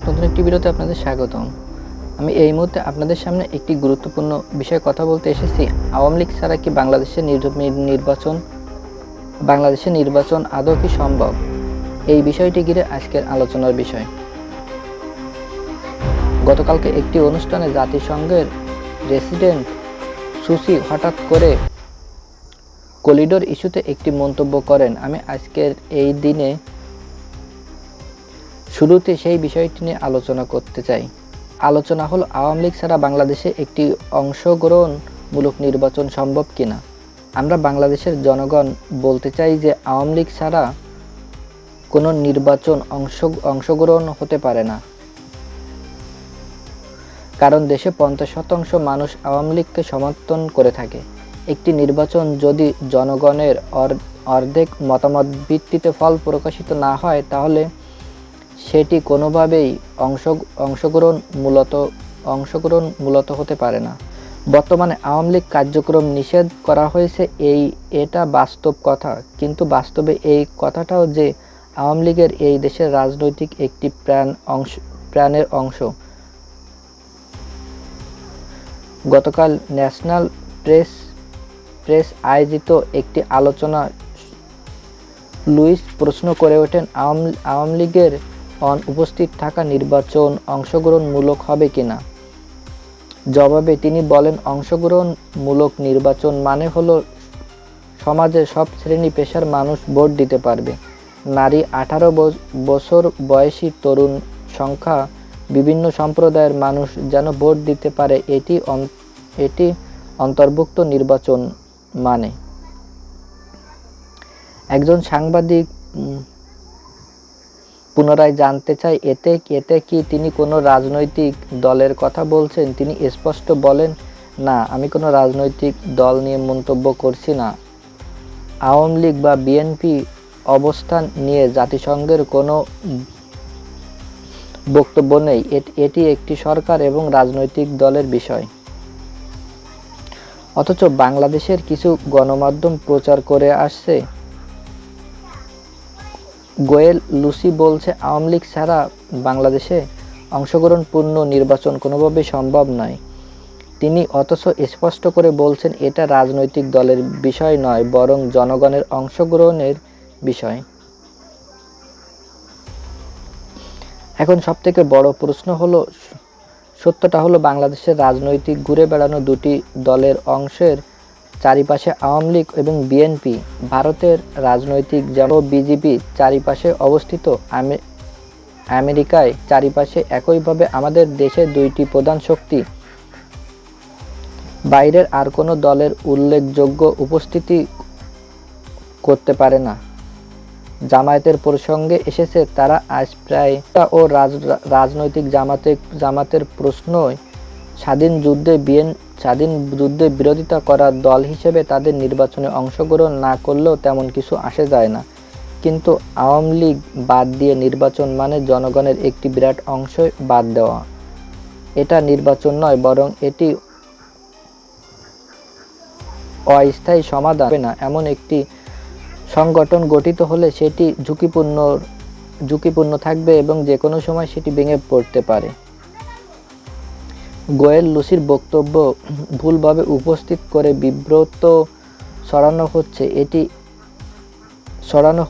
নতুন একটি ভিডিওতে আপনাদের স্বাগতম। আমি এই মুহূর্তে আপনাদের সামনে একটি গুরুত্বপূর্ণ বিষয়ে কথা বলতে এসেছি। আওয়ামী লীগ ছাড়া কি বাংলাদেশের নির্বাচন আদৌ কি সম্ভব? এই বিষয়টি ঘিরে আজকের আলোচনার বিষয়। গতকালকে একটি অনুষ্ঠানে জাতিসংঘের রেসিডেন্ট সুসি হঠাৎ করে করিডোর ইস্যুতে একটি মন্তব্য করেন। আমি আজকের এই দিনে শুরুতে সেই বিষয়টি নিয়ে আলোচনা করতে চাই। আলোচনা হলো আওয়ামী লীগ ছাড়া বাংলাদেশে একটি অংশগ্রহণমূলক নির্বাচন সম্ভব কিনা। আমরা বাংলাদেশের জনগণ বলতে চাই যে আওয়ামী লীগ ছাড়া কোনো নির্বাচন অংশগ্রহণ হতে পারে না, কারণ দেশে 50% মানুষ আওয়ামী লীগকে সমর্থন করে থাকে। একটি নির্বাচন যদি জনগণের অর্ধেক মতামত ভিত্তিতে ফল প্রকাশিত না হয়, তাহলে সেটি কোনোভাবেই অংশগ্রহণ মূলত হতে পারে না। বর্তমানে আওয়ামী লীগ কার্যক্রম নিষেধ করা হয়েছে, এটা বাস্তব কথা, কিন্তু বাস্তবে এই কথাটাও যে আওয়ামী লীগের এই দেশের রাজনৈতিক একটি প্রাণের অংশ। গতকাল ন্যাশনাল প্রেস আয়োজিত একটি আলোচনা লুইস প্রশ্ন করে ওঠেন, আওয়ামী লীগের অনুপস্থিত থাকা নির্বাচন অংশগ্রহণমূলক হবে কিনা। জবাবে তিনি বলেন, অংশগ্রহণমূলক নির্বাচন মানে হলো সমাজের সব শ্রেণী পেশার মানুষ ভোট দিতে পারবে। নারী, 18 বছর বয়সী তরুণ সংখ্যা বিভিন্ন সম্প্রদায়ের মানুষ যেন ভোট দিতে পারে, এটি অন্তর্ভুক্ত নির্বাচন মানে। একজন সাংবাদিক পুনরায় জানতে চাই, এতে কি তিনি কোনো রাজনৈতিক দলের কথা বলছেন? তিনি স্পষ্ট বলেন, না, আমি কোনো রাজনৈতিক দল নিয়ে মন্তব্য করছি না। আওয়ামী লীগ বা বিএনপি অবস্থান নিয়ে জাতিসংঘের কোনো বক্তব্য নেই। এটি একটি সরকার এবং রাজনৈতিক দলের বিষয়। অথচ বাংলাদেশের কিছু গণমাধ্যম প্রচার করে আসছে, গোয়েল লুসি বলছে আওয়ামী লীগ ছাড়া বাংলাদেশে অংশগ্রহণপূর্ণ নির্বাচন কোনোভাবেই সম্ভব নয়। তিনি অথচ স্পষ্ট করে বলছেন এটা রাজনৈতিক দলের বিষয় নয়, বরং জনগণের অংশগ্রহণের বিষয়। এখন সবথেকে বড় প্রশ্ন হলো, সত্যটা হলো বাংলাদেশের রাজনৈতিক ঘুরে বেড়ানো দুটি দলের অংশের চারিপাশে আওয়ামী লীগ এবং বিএনপি, ভারতের রাজনৈতিক যেমন বিজেপি চারিপাশে অবস্থিত, আমেরিকায় চারিপাশে, একইভাবে আমাদের দেশে দুইটি প্রধান শক্তি। বাইরের আর কোনো দলের উল্লেখযোগ্য উপস্থিতি করতে পারে না। জামায়াতের প্রসঙ্গে এসেছে, তারা আজ প্রায় ও রাজনৈতিক জামাতের প্রশ্নই স্বাধীন যুদ্ধে বিরোধিতা করা দল হিসেবে তাদের নির্বাচনে অংশগ্রহণ না করলেও তেমন কিছু আসে যায় না। কিন্তু আওয়ামী লীগ বাদ দিয়ে নির্বাচন মানে জনগণের একটি বিরাট অংশ বাদ দেওয়া। এটা নির্বাচন নয়, বরং এটি অস্থায়ী সমাধান হবে না। এমন একটি সংগঠন গঠিত হলে সেটি ঝুঁকিপূর্ণ থাকবে এবং যে কোনো সময় সেটি ভেঙে পড়তে পারে। গোয়েল লুসির বক্তব্য ভুলভাবে উপস্থিত করে বিব্রত ছড়ানো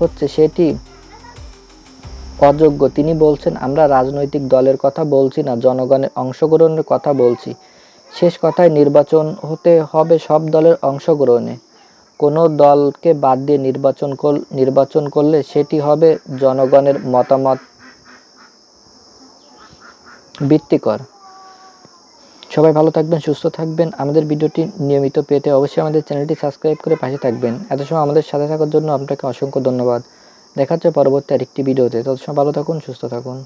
হচ্ছে, সেটি অযোগ্য। তিনি বলছেন, আমরা রাজনৈতিক দলের কথা বলছি না, জনগণের অংশগ্রহণের কথা বলছি। শেষ কথায় নির্বাচন হতে হবে সব দলের অংশগ্রহণে। কোনো দলকে বাদ দিয়ে নির্বাচন করলে সেটি হবে জনগণের মতামত ভিত্তিকর। সবাই ভালো থাকবেন, সুস্থ থাকবেন। আমাদের ভিডিওটি নিয়মিত পেতে অবশ্যই আমাদের চ্যানেলটি সাবস্ক্রাইব করে পাশে থাকবেন। এত সময় আমাদের সাথে থাকার জন্য আপনাকে অসংখ্য ধন্যবাদ। দেখা হচ্ছে পরবর্তী আরেকটি ভিডিওতে। ততক্ষণ ভালো থাকুন, সুস্থ থাকুন।